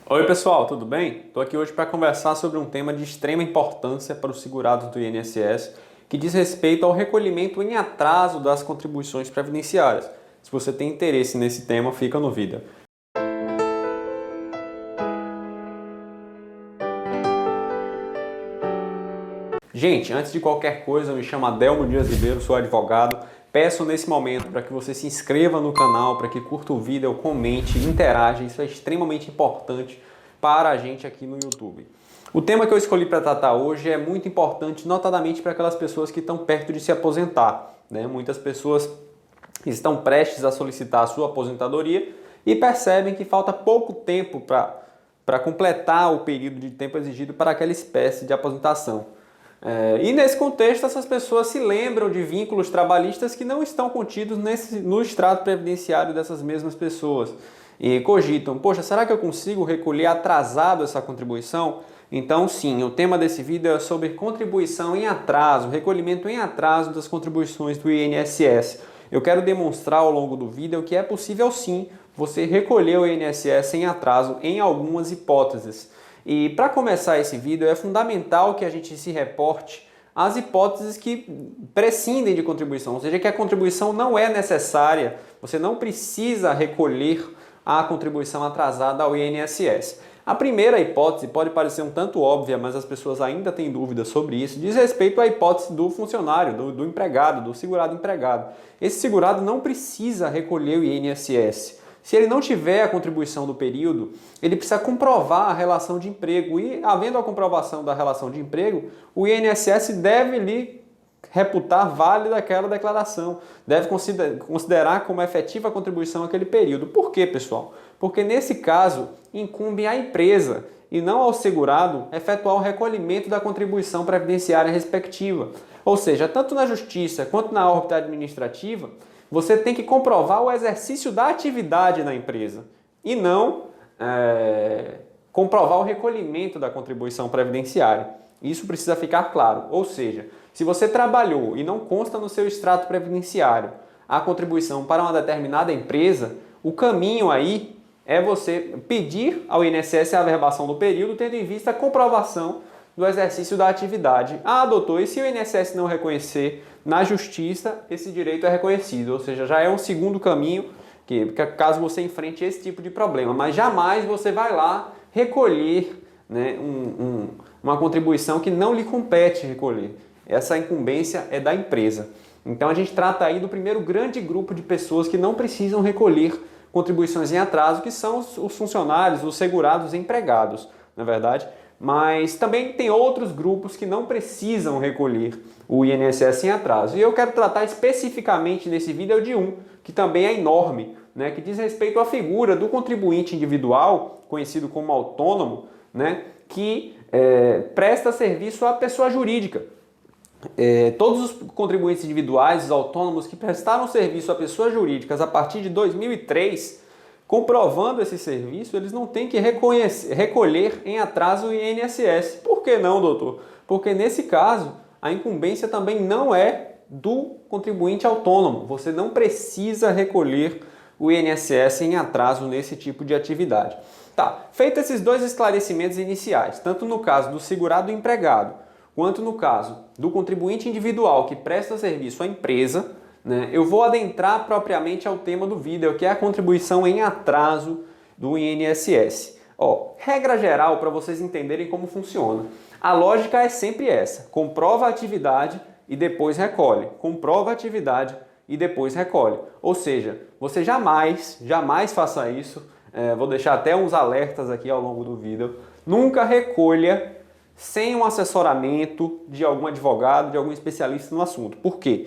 Oi pessoal, tudo bem? Estou aqui hoje para conversar sobre um tema de extrema importância para os segurados do INSS, que diz respeito ao recolhimento em atraso das contribuições previdenciárias. Se você tem interesse nesse tema, fica no vídeo. Gente, antes de qualquer coisa, eu me chamo Adelmo Dias Ribeiro, sou advogado. Peço nesse momento para que você se inscreva no canal, para que curta o vídeo, comente, interaja. Isso é extremamente importante para a gente aqui no YouTube. O tema que eu escolhi para tratar hoje é muito importante, notadamente para aquelas pessoas que estão perto de se aposentar, né? Muitas pessoas estão prestes a solicitar a sua aposentadoria e percebem que falta pouco tempo para completar o período de tempo exigido para aquela espécie de aposentação. E nesse contexto, essas pessoas se lembram de vínculos trabalhistas que não estão contidos no extrato previdenciário dessas mesmas pessoas. E cogitam, poxa, será que eu consigo recolher atrasado essa contribuição? Então sim, o tema desse vídeo é sobre contribuição em atraso, recolhimento em atraso das contribuições do INSS. Eu quero demonstrar ao longo do vídeo que é possível sim você recolher o INSS em atraso em algumas hipóteses. E para começar esse vídeo é fundamental que a gente se reporte às hipóteses que prescindem de contribuição, ou seja, que a contribuição não é necessária, você não precisa recolher a contribuição atrasada ao INSS. A primeira hipótese pode parecer um tanto óbvia, mas as pessoas ainda têm dúvidas sobre isso, diz respeito à hipótese do funcionário, do empregado, do segurado empregado. Esse segurado não precisa recolher o INSS. Se ele não tiver a contribuição do período, ele precisa comprovar a relação de emprego e, havendo a comprovação da relação de emprego, o INSS deve lhe reputar válida aquela declaração, deve considerar como efetiva a contribuição aquele período. Por quê, pessoal? Porque nesse caso, incumbe à empresa e não ao segurado efetuar o recolhimento da contribuição previdenciária respectiva. Ou seja, tanto na justiça quanto na órbita administrativa, você tem que comprovar o exercício da atividade na empresa e não comprovar o recolhimento da contribuição previdenciária. Isso precisa ficar claro. Ou seja, se você trabalhou e não consta no seu extrato previdenciário a contribuição para uma determinada empresa, o caminho aí é você pedir ao INSS a averbação do período, tendo em vista a comprovação do exercício da atividade. Ah, doutor, e se o INSS não reconhecer na justiça, esse direito é reconhecido, ou seja, já é um segundo caminho que caso você enfrente esse tipo de problema, mas jamais você vai lá recolher, né, uma contribuição que não lhe compete recolher. Essa incumbência é da empresa. Então a gente trata aí do primeiro grande grupo de pessoas que não precisam recolher contribuições em atraso, que são os funcionários, os segurados empregados, na verdade. Mas também tem outros grupos que não precisam recolher o INSS em atraso. E eu quero tratar especificamente nesse vídeo de um, que também é enorme, né, que diz respeito à figura do contribuinte individual, conhecido como autônomo, né, que presta serviço à pessoa jurídica. Todos os contribuintes individuais, os autônomos que prestaram serviço a pessoas jurídicas a partir de 2003, comprovando esse serviço, eles não têm que recolher em atraso o INSS. Por que não, doutor? Porque nesse caso, a incumbência também não é do contribuinte autônomo. Você não precisa recolher o INSS em atraso nesse tipo de atividade. Tá, feito esses dois esclarecimentos iniciais, tanto no caso do segurado empregado, quanto no caso do contribuinte individual que presta serviço à empresa, né, eu vou adentrar propriamente ao tema do vídeo, que é a contribuição em atraso do INSS. Regra geral para vocês entenderem como funciona. A lógica é sempre essa: comprova a atividade e depois recolhe. Comprova a atividade e depois recolhe. Ou seja, você jamais faça isso. Vou deixar até uns alertas aqui ao longo do vídeo. Nunca recolha sem um assessoramento de algum advogado, de algum especialista no assunto. Por quê?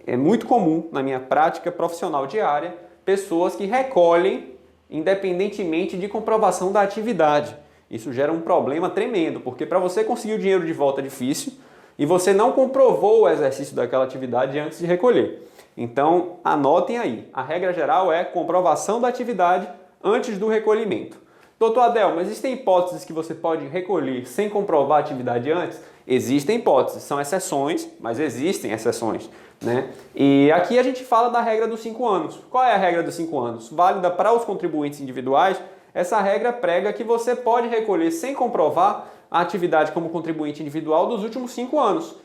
É muito comum na minha prática profissional diária pessoas que recolhem independentemente de comprovação da atividade. Isso gera um problema tremendo, porque para você conseguir o dinheiro de volta é difícil e você não comprovou o exercício daquela atividade antes de recolher. Então, anotem aí. A regra geral é comprovação da atividade antes do recolhimento. Doutor Adelmo, existem hipóteses que você pode recolher sem comprovar a atividade antes? Existem hipóteses, são exceções, mas existem exceções, né? E aqui a gente fala da regra dos 5 anos. Qual é a regra dos 5 anos? Válida para os contribuintes individuais essa regra prega que você pode recolher sem comprovar a atividade como contribuinte individual dos últimos 5 anos.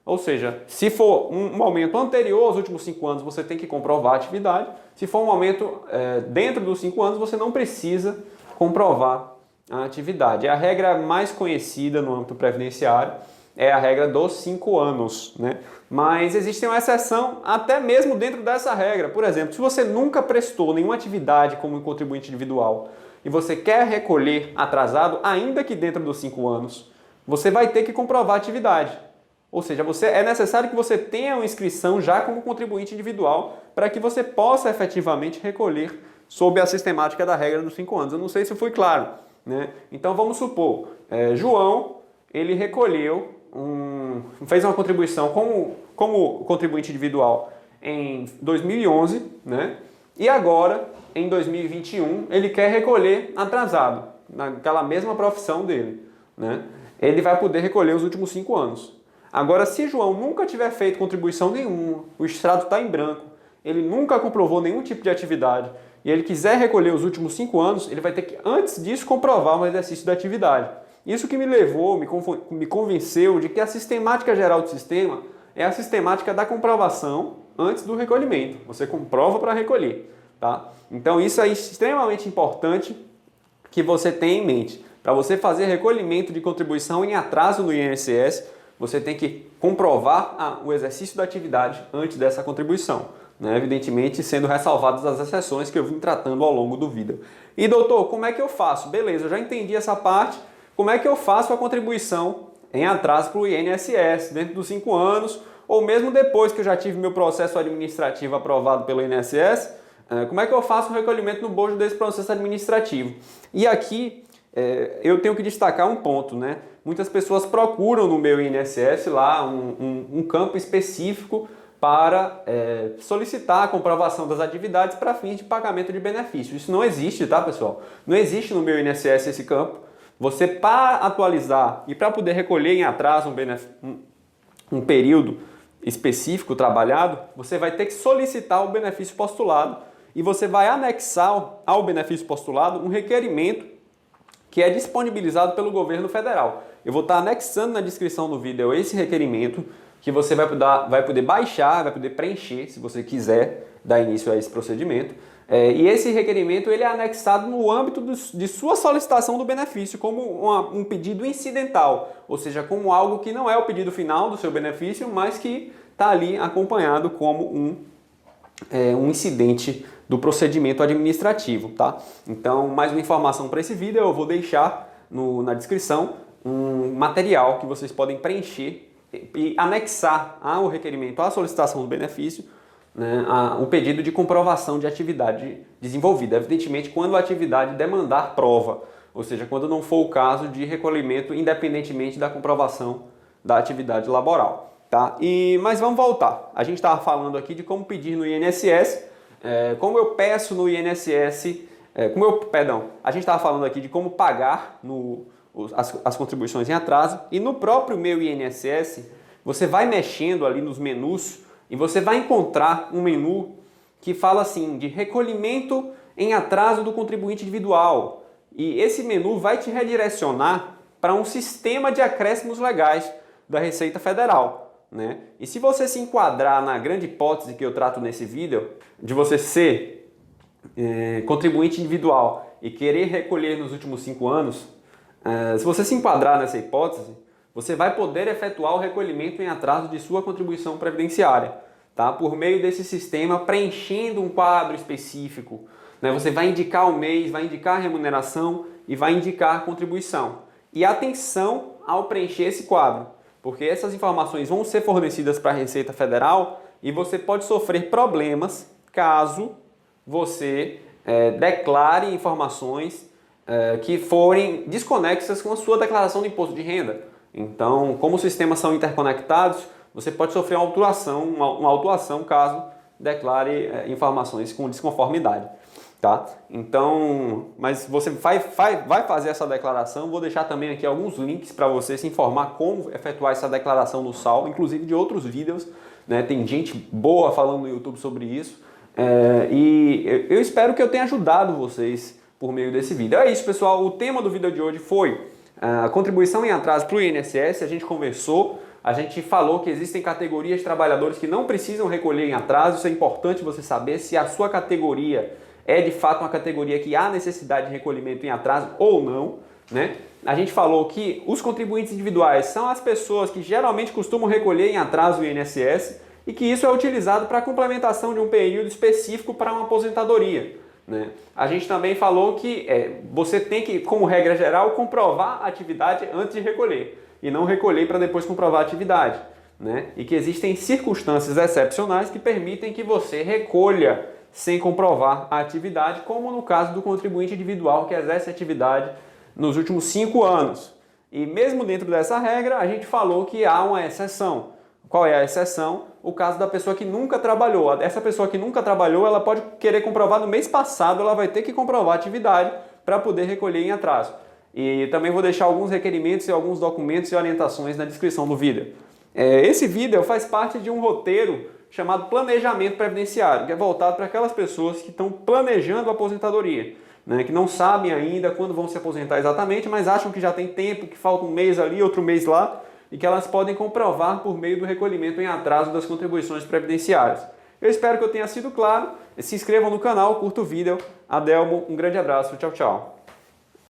Ou seja, se for um momento anterior aos últimos 5 anos, você tem que comprovar a atividade. Se for um momento dentro dos 5 anos, você não precisa comprovar a atividade. A regra mais conhecida no âmbito previdenciário é a regra dos 5 anos, né? Mas existe uma exceção até mesmo dentro dessa regra. Por exemplo, se você nunca prestou nenhuma atividade como contribuinte individual e você quer recolher atrasado, ainda que dentro dos 5 anos, você vai ter que comprovar a atividade. Ou seja, é necessário que você tenha uma inscrição já como contribuinte individual para que você possa efetivamente recolher sob a sistemática da regra dos 5 anos. Eu não sei se eu fui claro, né? Então vamos supor, João, ele recolheu, fez uma contribuição como contribuinte individual em 2011, né? E agora, em 2021, ele quer recolher atrasado, naquela mesma profissão dele, né? Ele vai poder recolher os últimos 5 anos. Agora, se João nunca tiver feito contribuição nenhuma, o extrato está em branco, ele nunca comprovou nenhum tipo de atividade e ele quiser recolher os últimos 5 anos, ele vai ter que, antes disso, comprovar um exercício da atividade. Isso que me levou, me convenceu de que a sistemática geral do sistema é a sistemática da comprovação antes do recolhimento. Você comprova para recolher, tá? Então, isso é extremamente importante que você tenha em mente. Para você fazer recolhimento de contribuição em atraso no INSS, você tem que comprovar o exercício da atividade antes dessa contribuição, né? Evidentemente, sendo ressalvadas as exceções que eu vim tratando ao longo do vídeo. E doutor, como é que eu faço? Beleza, eu já entendi essa parte. Como é que eu faço a contribuição em atraso para o INSS dentro dos 5 anos, ou mesmo depois que eu já tive meu processo administrativo aprovado pelo INSS, como é que eu faço o recolhimento no bojo desse processo administrativo? E aqui eu tenho que destacar um ponto, né? Muitas pessoas procuram no meu INSS lá um campo específico para solicitar a comprovação das atividades para fins de pagamento de benefício. Isso não existe, tá, pessoal? Não existe no meu INSS esse campo. Você, para atualizar e para poder recolher em atraso um período específico trabalhado, você vai ter que solicitar o benefício postulado e você vai anexar ao benefício postulado um requerimento que é disponibilizado pelo governo federal. Eu vou estar anexando na descrição do vídeo esse requerimento que você vai poder baixar, vai poder preencher, se você quiser dar início a esse procedimento. E esse requerimento ele é anexado no âmbito de sua solicitação do benefício como um pedido incidental, ou seja, como algo que não é o pedido final do seu benefício, mas que está ali acompanhado como um incidente do procedimento administrativo, tá? Então, mais uma informação para esse vídeo, eu vou deixar na descrição um material que vocês podem preencher e anexar ao requerimento, à solicitação do benefício, né, um pedido de comprovação de atividade desenvolvida. Evidentemente, quando a atividade demandar prova, ou seja, quando não for o caso de recolhimento independentemente da comprovação da atividade laboral. Tá? Mas vamos voltar. A gente estava falando aqui de como pedir no INSS, como eu peço no INSS, a gente estava falando aqui de como pagar as contribuições em atraso, e no próprio meu INSS, você vai mexendo ali nos menus e você vai encontrar um menu que fala assim, de recolhimento em atraso do contribuinte individual. E esse menu vai te redirecionar para um sistema de acréscimos legais da Receita Federal, né? E se você se enquadrar na grande hipótese que eu trato nesse vídeo, de você ser contribuinte individual e querer recolher nos últimos 5 anos, se você se enquadrar nessa hipótese, você vai poder efetuar o recolhimento em atraso de sua contribuição previdenciária, tá? Por meio desse sistema, preenchendo um quadro específico, né? Você vai indicar o mês, vai indicar a remuneração e vai indicar a contribuição. E atenção ao preencher esse quadro, porque essas informações vão ser fornecidas para a Receita Federal e você pode sofrer problemas caso você declare informações que forem desconexas com a sua declaração de imposto de renda. Então, como os sistemas são interconectados, você pode sofrer uma autuação caso declare informações com desconformidade. Tá? Então, mas você vai fazer essa declaração, vou deixar também aqui alguns links para você se informar como efetuar essa declaração no SAL, inclusive de outros vídeos, né? Tem gente boa falando no YouTube sobre isso, e eu espero que eu tenha ajudado vocês por meio desse vídeo. É isso, pessoal. O tema do vídeo de hoje foi a contribuição em atraso para o INSS. A gente conversou, a gente falou que existem categorias de trabalhadores que não precisam recolher em atraso. Isso é importante você saber se a sua categoria é de fato uma categoria que há necessidade de recolhimento em atraso ou não, né? A gente falou que os contribuintes individuais são as pessoas que geralmente costumam recolher em atraso o INSS e que isso é utilizado para a complementação de um período específico para uma aposentadoria, né? A gente também falou que você tem que, como regra geral, comprovar a atividade antes de recolher e não recolher para depois comprovar a atividade, né? E que existem circunstâncias excepcionais que permitem que você recolha sem comprovar a atividade, como no caso do contribuinte individual que exerce atividade nos últimos 5 anos. E mesmo dentro dessa regra, a gente falou que há uma exceção. Qual é a exceção? O caso da pessoa que nunca trabalhou. Essa pessoa que nunca trabalhou, ela pode querer comprovar no mês passado, ela vai ter que comprovar a atividade para poder recolher em atraso. E também vou deixar alguns requerimentos e alguns documentos e orientações na descrição do vídeo. Esse vídeo faz parte de um roteiro chamado planejamento previdenciário, que é voltado para aquelas pessoas que estão planejando a aposentadoria, né, que não sabem ainda quando vão se aposentar exatamente, mas acham que já tem tempo, que falta um mês ali, outro mês lá, e que elas podem comprovar por meio do recolhimento em atraso das contribuições previdenciárias. Eu espero que eu tenha sido claro. Se inscrevam no canal, curta o vídeo. Adelmo, um grande abraço, tchau, tchau.